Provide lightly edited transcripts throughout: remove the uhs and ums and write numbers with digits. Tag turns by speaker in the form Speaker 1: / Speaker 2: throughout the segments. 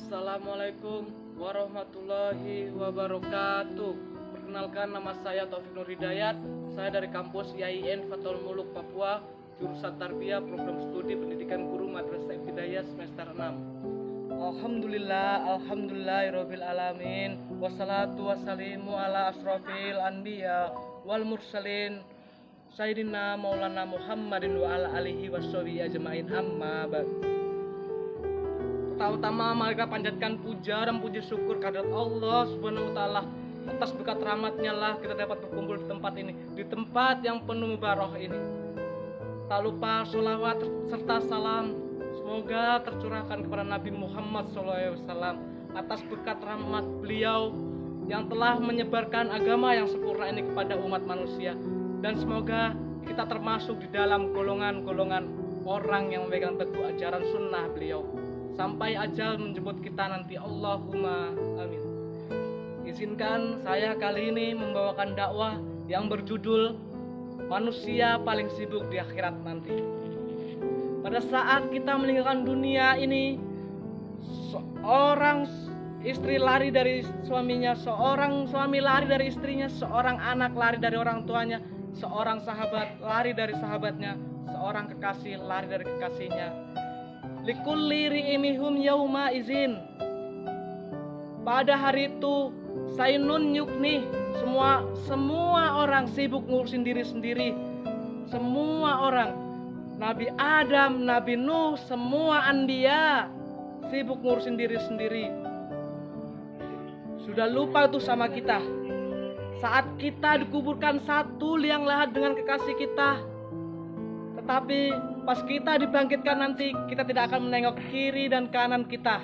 Speaker 1: Assalamualaikum warahmatullahi wabarakatuh. Perkenalkan, nama saya Taufik Nur Hidayat. Saya dari kampus IAIN Fathul Muluk Papua, jurusan Tarbiyah, program studi pendidikan guru Madrasah Ibtidaiyah semester 6. Alhamdulillahirabbil alamin. Wassalatu wassalamu ala asrofil anbiya wal mursalin Sayyidina Maulana Muhammadin wa ala alihi washabihi ajmain, amma ba'd. Pertama-tama mereka panjatkan puja dan puji syukur kehadirat Allah Subhanahu wa taala. Atas berkat rahmatnya lah kita dapat berkumpul di tempat ini, di tempat yang penuh mubarak ini. Tak lupa sholawat serta salam semoga tercurahkan kepada Nabi Muhammad SAW atas berkat rahmat beliau yang telah menyebarkan agama yang sempurna ini kepada umat manusia. Dan semoga kita termasuk di dalam golongan-golongan orang yang memegang teguh ajaran sunnah beliau sampai ajal menjemput kita nanti. Allahumma amin. Izinkan saya kali ini membawakan dakwah yang berjudul manusia paling sibuk di akhirat nanti. Pada saat kita meninggalkan dunia ini, seorang istri lari dari suaminya, seorang suami lari dari istrinya, seorang anak lari dari orang tuanya, seorang sahabat lari dari sahabatnya, seorang kekasih lari dari kekasihnya. Likulli ri'imihum yauma izin. Pada hari itu sainun yukni, semua orang sibuk ngurusin diri sendiri. Semua orang, Nabi Adam, Nabi Nuh, semua anbiya sibuk ngurusin diri sendiri. Sudah lupa itu sama kita. Saat kita dikuburkan satu liang lahat dengan kekasih kita, tetapi pas kita dibangkitkan nanti, kita tidak akan menengok kiri dan kanan kita.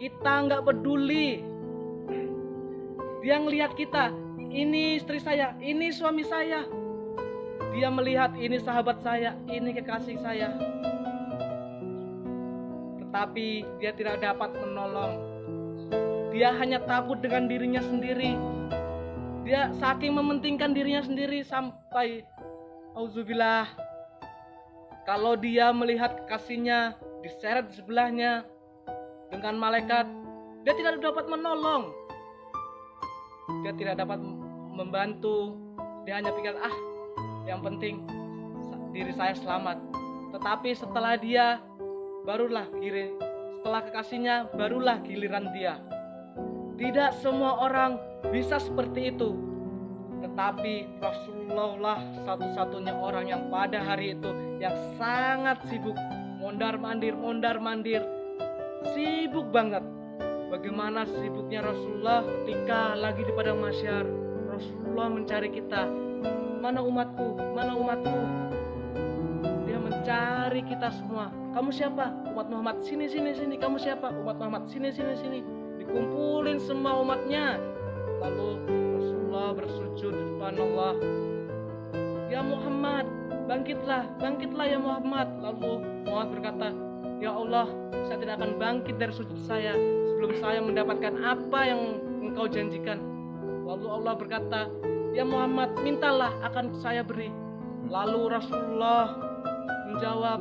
Speaker 1: Kita nggak peduli. Dia ngelihat kita, ini istri saya, ini suami saya. Dia melihat ini sahabat saya, ini kekasih saya. Tetapi dia tidak dapat menolong. Dia hanya takut dengan dirinya sendiri. Dia saking mementingkan dirinya sendiri sampai auzubillah, kalau dia melihat kekasihnya diseret di sebelahnya dengan malaikat, dia tidak dapat menolong. Dia tidak dapat membantu. Dia hanya pikir, yang penting diri saya selamat. Tetapi setelah dia, setelah kekasihnya, barulah giliran dia. Tidak semua orang bisa seperti itu. Tetapi Rasulullah satu-satunya orang yang pada hari itu yang sangat sibuk, mondar-mandir, sibuk banget. Bagaimana sibuknya Rasulullah ketika lagi di padang mahsyar. Rasulullah mencari kita, mana umatku, mana umatku. Dia mencari kita semua. Kamu siapa? Umat Muhammad. Sini. Kamu siapa? Umat Muhammad. Sini. Dikumpulin semua umatnya. Lalu Rasulullah bersujud di depan Allah. Ya Muhammad, bangkitlah ya Muhammad. Lalu Muhammad berkata, ya Allah, saya tidak akan bangkit dari sujud saya sebelum saya mendapatkan apa yang engkau janjikan. Lalu Allah berkata, ya Muhammad, mintalah akan saya beri. Lalu Rasulullah menjawab,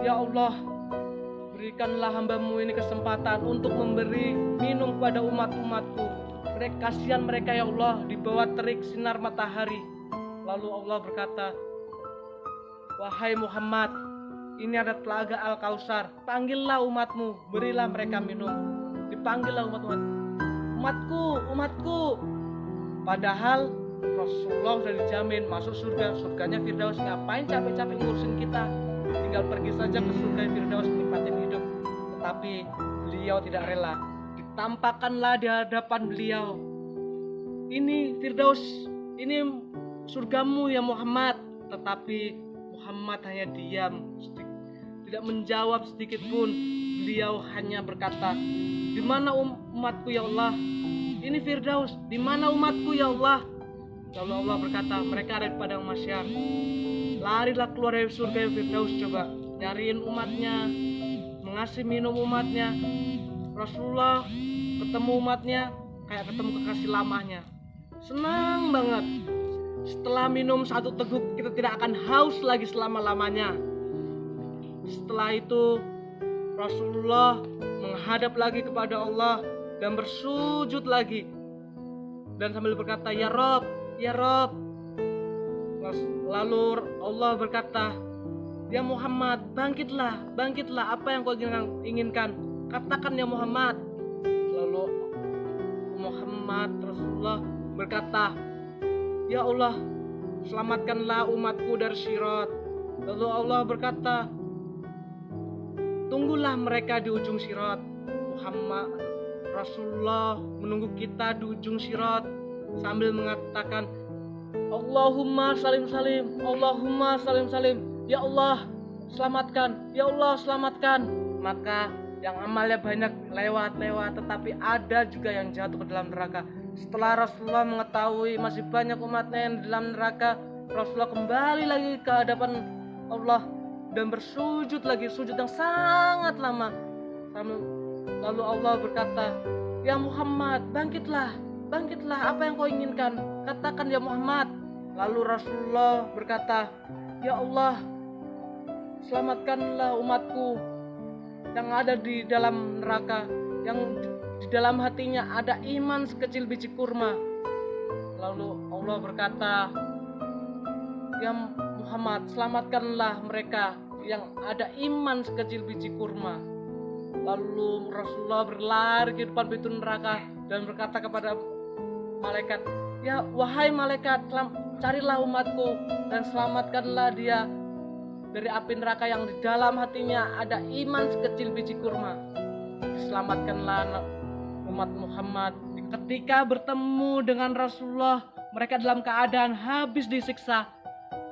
Speaker 1: ya Allah, berikanlah hambamu ini kesempatan untuk memberi minum kepada umat-umatku. Kasihan mereka ya Allah di bawah terik sinar matahari. Lalu Allah berkata, wahai Muhammad, ini ada telaga Al-Kausar, panggillah umatmu, berilah mereka minum. Dipanggillah umatku. Padahal Rasulullah sudah dijamin masuk surganya Firdaus. Ngapain capek-capek ngurusin kita? Tinggal pergi saja ke surga Firdaus menikmatin hidup. Tetapi beliau tidak rela. Ditampakkanlah di hadapan beliau, ini Firdaus, ini surgamu ya Muhammad. Tetapi Muhammad hanya diam, tidak menjawab sedikit pun. Beliau hanya berkata, di mana umatku ya Allah? Ini Firdaus, di mana umatku ya Allah? Lalu Allah berkata, mereka ada di padang mahsyar. Larilah keluar dari surga Firdaus, coba nyariin umatnya, mengasih minum umatnya. Rasulullah ketemu umatnya kayak ketemu kekasih lamanya. Senang banget. Setelah minum satu teguk, kita tidak akan haus lagi selama-lamanya. Setelah itu Rasulullah menghadap lagi kepada Allah dan bersujud lagi dan sambil berkata, ya Rob, ya Rob. Lalu Allah berkata, ya Muhammad, bangkitlah, bangkitlah, apa yang kau inginkan, katakan ya Muhammad. Lalu Muhammad Rasulullah berkata, ya Allah, selamatkanlah umatku dari Sirat. Lalu Allah berkata, tunggulah mereka di ujung Sirat. Muhammad Rasulullah menunggu kita di ujung Sirat sambil mengatakan, Allahumma salim salim, Allahumma salim salim, ya Allah selamatkan, ya Allah selamatkan. Maka yang amalnya banyak lewat, tetapi ada juga yang jatuh ke dalam neraka. Setelah Rasulullah mengetahui masih banyak umatnya yang di dalam neraka, Rasulullah kembali lagi ke hadapan Allah dan bersujud lagi, sujud yang sangat lama. Lalu Allah berkata, ya Muhammad, bangkitlah, bangkitlah, apa yang kau inginkan, katakan ya Muhammad. Lalu Rasulullah berkata, ya Allah, selamatkanlah umatku yang ada di dalam neraka, yang di dalam hatinya ada iman sekecil biji kurma. Lalu Allah berkata, ya Muhammad, selamatkanlah mereka yang ada iman sekecil biji kurma. Lalu Rasulullah berlari ke depan pintu neraka dan berkata kepada malaikat, ya wahai malaikat, carilah umatku dan selamatkanlah dia dari api neraka yang di dalam hatinya ada iman sekecil biji kurma. Diselamatkanlah umat Muhammad. Ketika bertemu dengan Rasulullah, mereka dalam keadaan habis disiksa.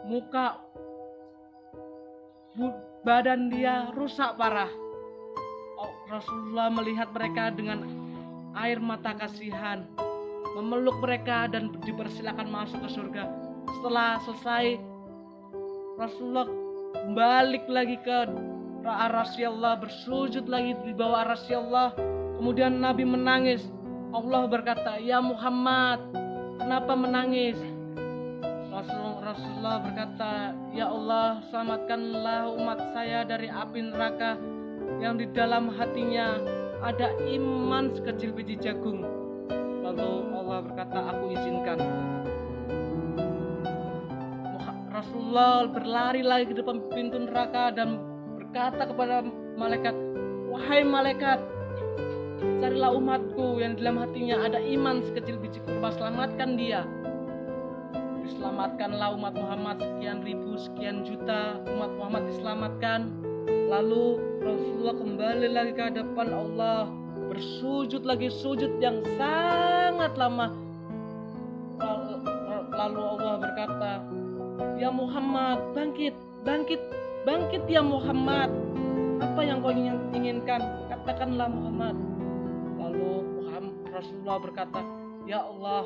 Speaker 1: Muka, badan dia rusak parah. Rasulullah melihat mereka dengan air mata kasihan, memeluk mereka dan dipersilakan masuk ke surga. Setelah selesai, Rasulullah balik lagi ke arasy Allah, bersujud lagi di bawah arasy Allah. Kemudian Nabi menangis. Allah berkata, ya Muhammad, kenapa menangis? Rasulullah berkata, ya Allah, selamatkanlah umat saya dari api neraka yang di dalam hatinya ada iman sekecil biji jagung. Lalu Allah berkata, aku izinkan. Rasulullah berlari lagi ke depan pintu neraka dan berkata kepada malaikat, wahai malaikat, carilah umatku yang di dalam hatinya ada iman sekecil biji kurma, selamatkan dia. Diselamatkanlah umat Muhammad, sekian ribu, sekian juta umat Muhammad diselamatkan. Lalu Rasulullah kembali lagi ke hadapan Allah, bersujud lagi, sujud yang sangat lama. Lalu Allah berkata, ya Muhammad, bangkit, bangkit, bangkit ya Muhammad. Apa yang kau inginkan, katakanlah Muhammad. Lalu Rasulullah berkata, ya Allah,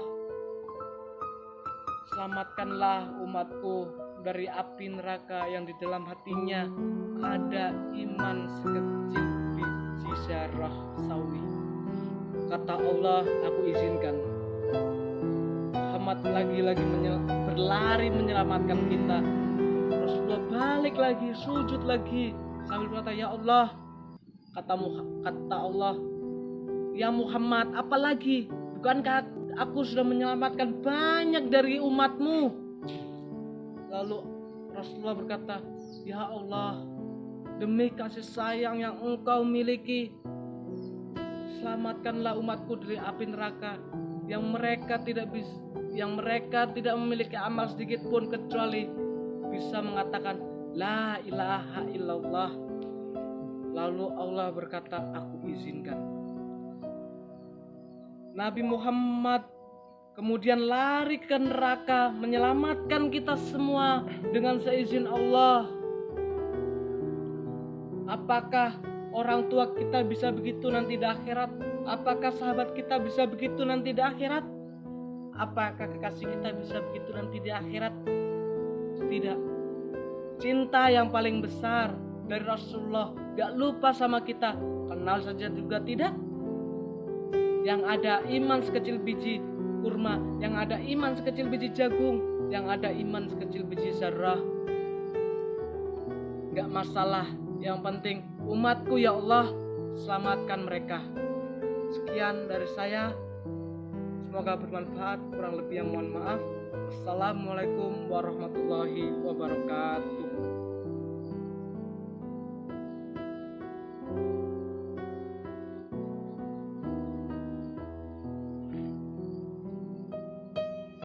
Speaker 1: selamatkanlah umatku dari api neraka yang di dalam hatinya ada iman sekecil biji zarah sawi. Kata Allah, aku izinkan. Muhammad lagi-lagi berlari menyelamatkan kita. Rasulullah balik lagi, sujud lagi sambil berkata, ya Allah. Kata Allah, ya Muhammad, apalagi? Bukankah aku sudah menyelamatkan banyak dari umatmu? Lalu Rasulullah berkata, ya Allah, demi kasih sayang yang engkau miliki, selamatkanlah umatku dari api neraka yang mereka tidak memiliki amal sedikit pun kecuali bisa mengatakan la ilaha illallah. Lalu Allah berkata, aku izinkan. Nabi Muhammad kemudian lari ke neraka menyelamatkan kita semua dengan seizin Allah. Apakah orang tua kita bisa begitu nanti di akhirat? Apakah sahabat kita bisa begitu nanti di akhirat? Apakah kekasih kita bisa begitu nanti di akhirat? Tidak. Cinta yang paling besar dari Rasulullah gak lupa sama kita, kenal saja juga tidak. Yang ada iman sekecil biji kurma, yang ada iman sekecil biji jagung, yang ada iman sekecil biji zarah. Gak masalah, yang penting umatku ya Allah, selamatkan mereka. Sekian dari saya, semoga bermanfaat, kurang lebih yang mohon maaf. Assalamualaikum warahmatullahi wabarakatuh.